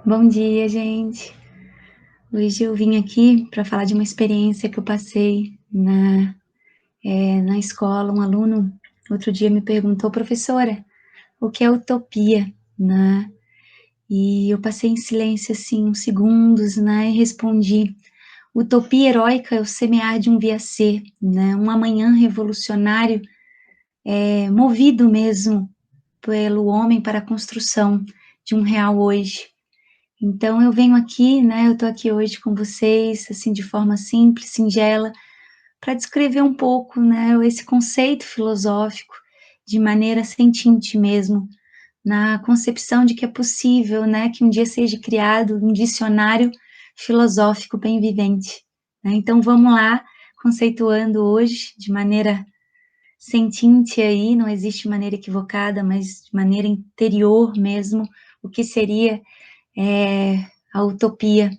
Bom dia, gente. Hoje eu vim aqui para falar de uma experiência que eu passei na escola. Um aluno outro dia me perguntou: "Professora, o que é utopia?", né. E eu passei em silêncio, assim, uns segundos, né, e respondi: "Utopia heróica é o semear de um vir-a-ser, né, um amanhã revolucionário, movido mesmo pelo homem para a construção de um real hoje". Então eu venho aqui, né, eu tô aqui hoje com vocês, assim, de forma simples, singela, para descrever um pouco, né, esse conceito filosófico de maneira sentinte mesmo, na concepção de que é possível, né, que um dia seja criado um dicionário filosófico bem vivente, né. Então vamos lá, conceituando hoje de maneira sentinte aí, não existe maneira equivocada, mas de maneira interior mesmo, o que seria, a utopia.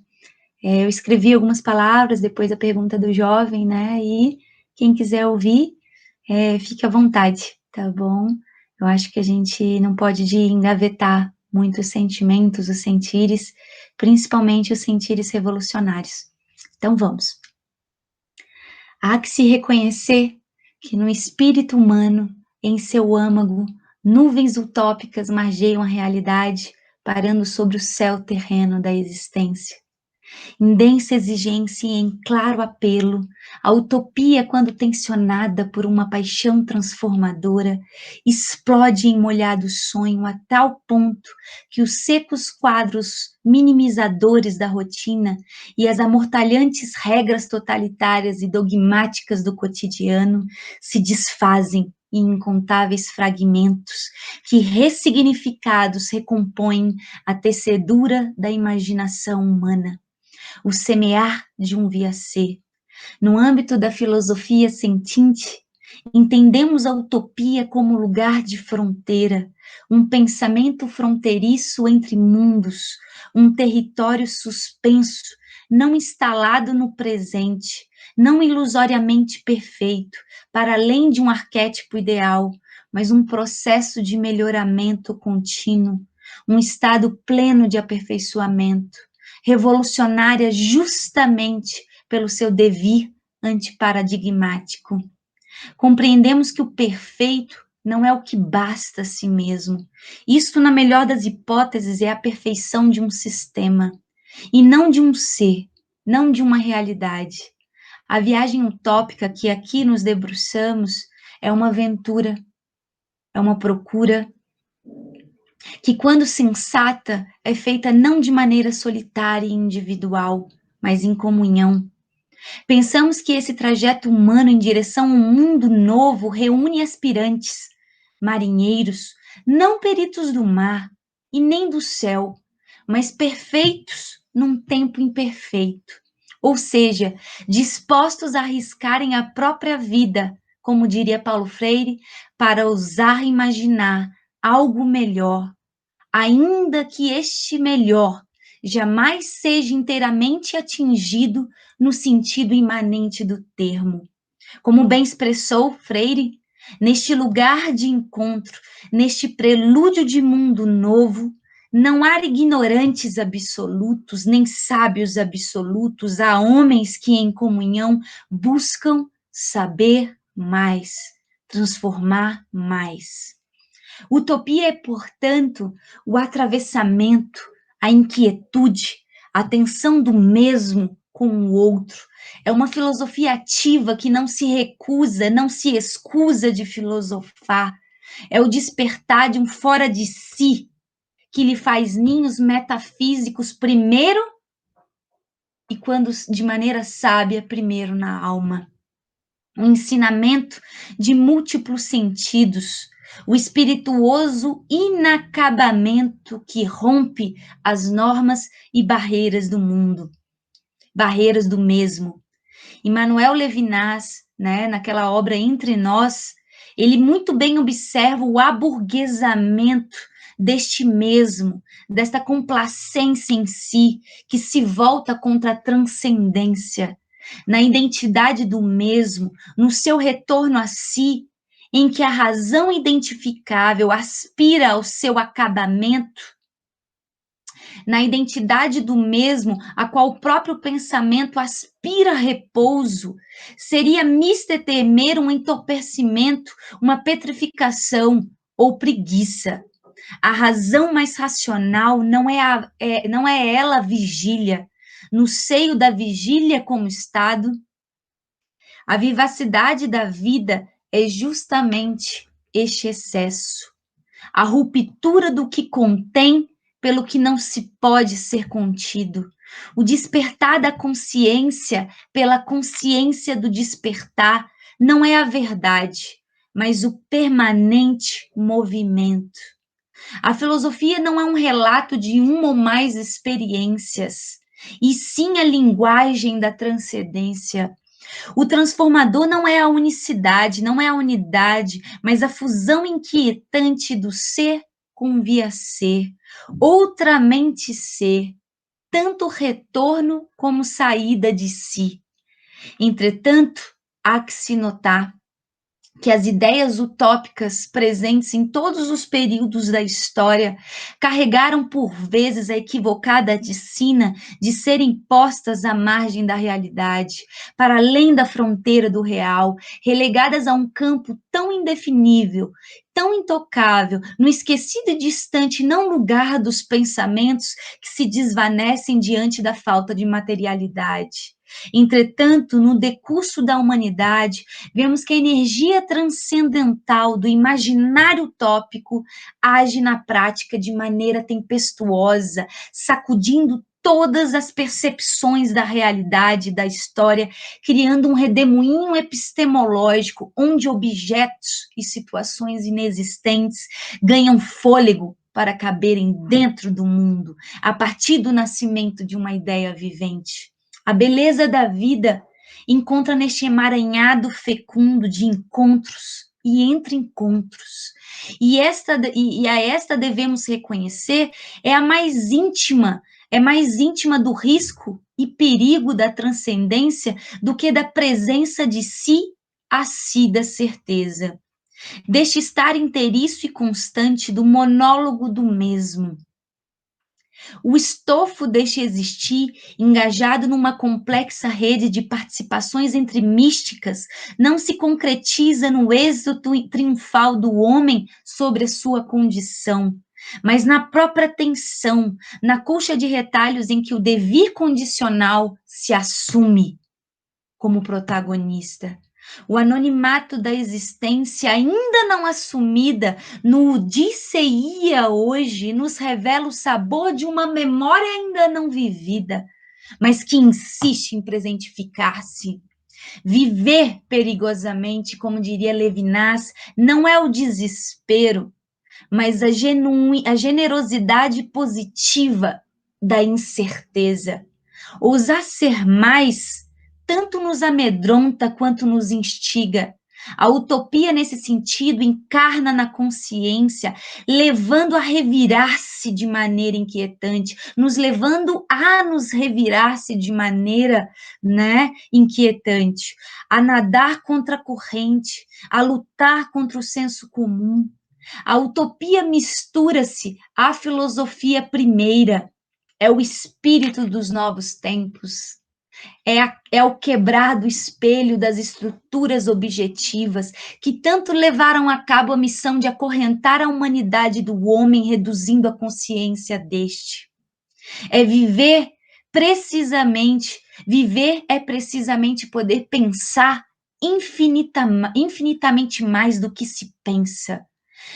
Eu escrevi algumas palavras depois da pergunta do jovem, né, e quem quiser ouvir, fique à vontade, tá bom? Eu acho que a gente não pode engavetar muitos sentimentos, os sentires, principalmente os sentires revolucionários. Então vamos. Há que se reconhecer que no espírito humano, em seu âmago, nuvens utópicas margeiam a realidade, parando sobre o céu terreno da existência. Em densa exigência e em claro apelo, a utopia, quando tensionada por uma paixão transformadora, explode em molhado sonho a tal ponto que os secos quadros minimizadores da rotina e as amortalhantes regras totalitárias e dogmáticas do cotidiano se desfazem em incontáveis fragmentos que, ressignificados, recompõem a tecedura da imaginação humana, o semear de um vir-a-ser. No âmbito da filosofia sentinte, entendemos a utopia como lugar de fronteira, um pensamento fronteiriço entre mundos, um território suspenso, não instalado no presente, não ilusoriamente perfeito, para além de um arquétipo ideal, mas um processo de melhoramento contínuo, um estado pleno de aperfeiçoamento, revolucionária justamente pelo seu devir antiparadigmático. Compreendemos que o perfeito não é o que basta a si mesmo. Isto, na melhor das hipóteses, é a perfeição de um sistema, e não de um ser, não de uma realidade. A viagem utópica que aqui nos debruçamos é uma aventura, é uma procura que, quando sensata, é feita não de maneira solitária e individual, mas em comunhão. Pensamos que esse trajeto humano em direção a um mundo novo reúne aspirantes, marinheiros, não peritos do mar e nem do céu, mas perfeitos num tempo imperfeito, ou seja, dispostos a arriscarem a própria vida, como diria Paulo Freire, para ousar imaginar algo melhor, ainda que este melhor jamais seja inteiramente atingido no sentido imanente do termo. Como bem expressou Freire, neste lugar de encontro, neste prelúdio de mundo novo, não há ignorantes absolutos, nem sábios absolutos, há homens que em comunhão buscam saber mais, transformar mais. Utopia é, portanto, o atravessamento, a inquietude, a tensão do mesmo com o outro. É uma filosofia ativa que não se recusa, não se escusa de filosofar. É o despertar de um fora de si que lhe faz ninhos metafísicos primeiro e, quando de maneira sábia, primeiro na alma. Um ensinamento de múltiplos sentidos, o espirituoso inacabamento que rompe as normas e barreiras do mundo, barreiras do mesmo. Emmanuel Levinas, né, naquela obra Entre Nós, ele muito bem observa o aburguesamento deste mesmo, desta complacência em si, que se volta contra a transcendência, na identidade do mesmo, no seu retorno a si, em que a razão identificável aspira ao seu acabamento, na identidade do mesmo, a qual o próprio pensamento aspira repouso, seria mister temer um entorpecimento, uma petrificação ou preguiça. A razão mais racional não é ela a vigília. No seio da vigília como estado, a vivacidade da vida é justamente este excesso, a ruptura do que contém pelo que não se pode ser contido, o despertar da consciência pela consciência do despertar não é a verdade, mas o permanente movimento. A filosofia não é um relato de uma ou mais experiências, e sim a linguagem da transcendência. O transformador não é a unicidade, não é a unidade, mas a fusão inquietante do ser com via ser, outramente ser, tanto retorno como saída de si. Entretanto, há que se notar que as ideias utópicas presentes em todos os períodos da história carregaram por vezes a equivocada sina de serem postas à margem da realidade, para além da fronteira do real, relegadas a um campo tão indefinível, tão intocável, no esquecido e distante não lugar dos pensamentos que se desvanecem diante da falta de materialidade. Entretanto, no decurso da humanidade, vemos que a energia transcendental do imaginário utópico age na prática de maneira tempestuosa, sacudindo todas as percepções da realidade, da história, criando um redemoinho epistemológico onde objetos e situações inexistentes ganham fôlego para caberem dentro do mundo, a partir do nascimento de uma ideia vivente. A beleza da vida encontra neste emaranhado fecundo de encontros e entre encontros. E a esta devemos reconhecer é mais íntima do risco e perigo da transcendência do que da presença de si a si da certeza. Deste estar inteiriço e constante do monólogo do mesmo. O estofo deste existir, engajado numa complexa rede de participações entre místicas, não se concretiza no êxito triunfal do homem sobre a sua condição, mas na própria tensão, na colcha de retalhos em que o devir condicional se assume como protagonista. O anonimato da existência ainda não assumida no dir-se-ia hoje nos revela o sabor de uma memória ainda não vivida, mas que insiste em presentificar-se. Viver perigosamente, como diria Levinas, não é o desespero, mas a generosidade positiva da incerteza. Ousar ser mais tanto nos amedronta quanto nos instiga. A utopia, nesse sentido, encarna na consciência, levando a revirar-se de maneira inquietante, nos levando a nos revirar-se de maneira, inquietante, a nadar contra a corrente, a lutar contra o senso comum. A utopia mistura-se à filosofia primeira, é o espírito dos novos tempos. É o quebrar do espelho das estruturas objetivas que tanto levaram a cabo a missão de acorrentar a humanidade do homem, reduzindo a consciência deste. Viver é precisamente poder pensar infinitamente mais do que se pensa.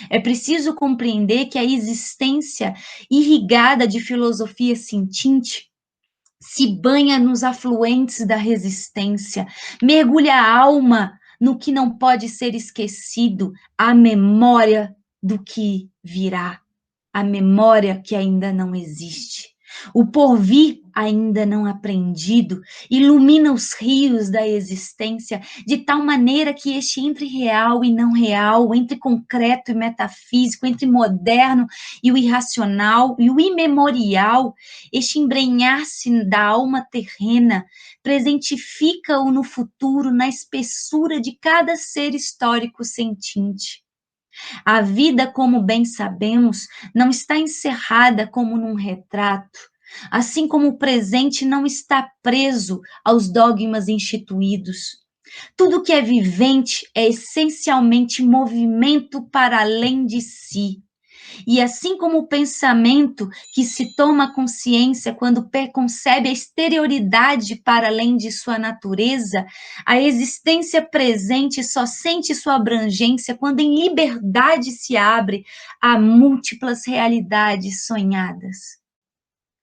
É preciso compreender que a existência irrigada de filosofia sentinte se banha nos afluentes da resistência, mergulha a alma no que não pode ser esquecido, a memória do que virá, a memória que ainda não existe. O porvir ainda não aprendido ilumina os rios da existência de tal maneira que este entre real e não real, entre concreto e metafísico, entre moderno e o irracional e o imemorial, este embrenhar-se da alma terrena presentifica-o no futuro, na espessura de cada ser histórico sentinte. A vida, como bem sabemos, não está encerrada como num retrato, assim como o presente não está preso aos dogmas instituídos. Tudo que é vivente é essencialmente movimento para além de si. E assim como o pensamento que se toma consciência quando concebe a exterioridade para além de sua natureza, a existência presente só sente sua abrangência quando em liberdade se abre a múltiplas realidades sonhadas,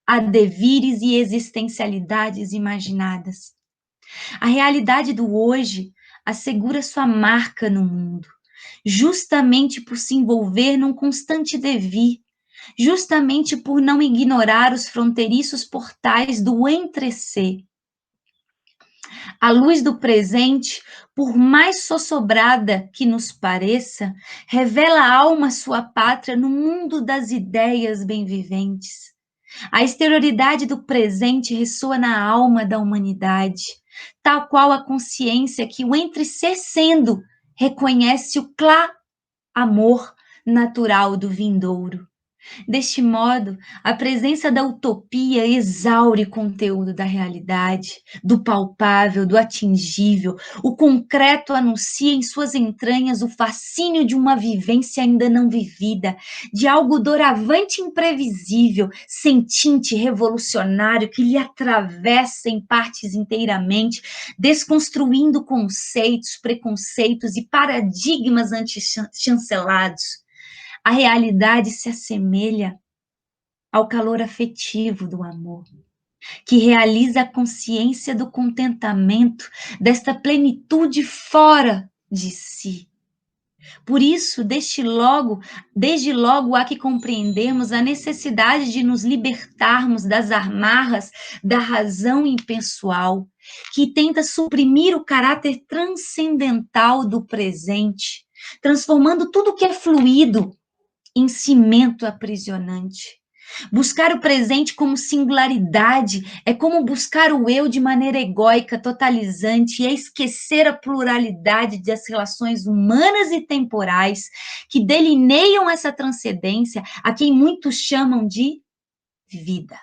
a devires e existencialidades imaginadas. A realidade do hoje assegura sua marca no mundo, justamente por se envolver num constante devir, justamente por não ignorar os fronteiriços portais do entre-ser. A luz do presente, por mais sossobrada que nos pareça, revela a alma sua pátria no mundo das ideias bem-viventes. A exterioridade do presente ressoa na alma da humanidade, tal qual a consciência que o entre-ser sendo reconhece o amor natural do vindouro. Deste modo, a presença da utopia exaure o conteúdo da realidade, do palpável, do atingível. O concreto anuncia em suas entranhas o fascínio de uma vivência ainda não vivida, de algo doravante imprevisível, sentinte, revolucionário, que lhe atravessa em partes inteiramente, desconstruindo conceitos, preconceitos e paradigmas antichancelados. A realidade se assemelha ao calor afetivo do amor, que realiza a consciência do contentamento, desta plenitude fora de si. Por isso, desde logo há que compreendermos a necessidade de nos libertarmos das amarras da razão impessoal, que tenta suprimir o caráter transcendental do presente, transformando tudo que é fluido em cimento aprisionante. Buscar o presente como singularidade é como buscar o eu de maneira egóica, totalizante, e é esquecer a pluralidade das relações humanas e temporais que delineiam essa transcendência, a quem muitos chamam de vida.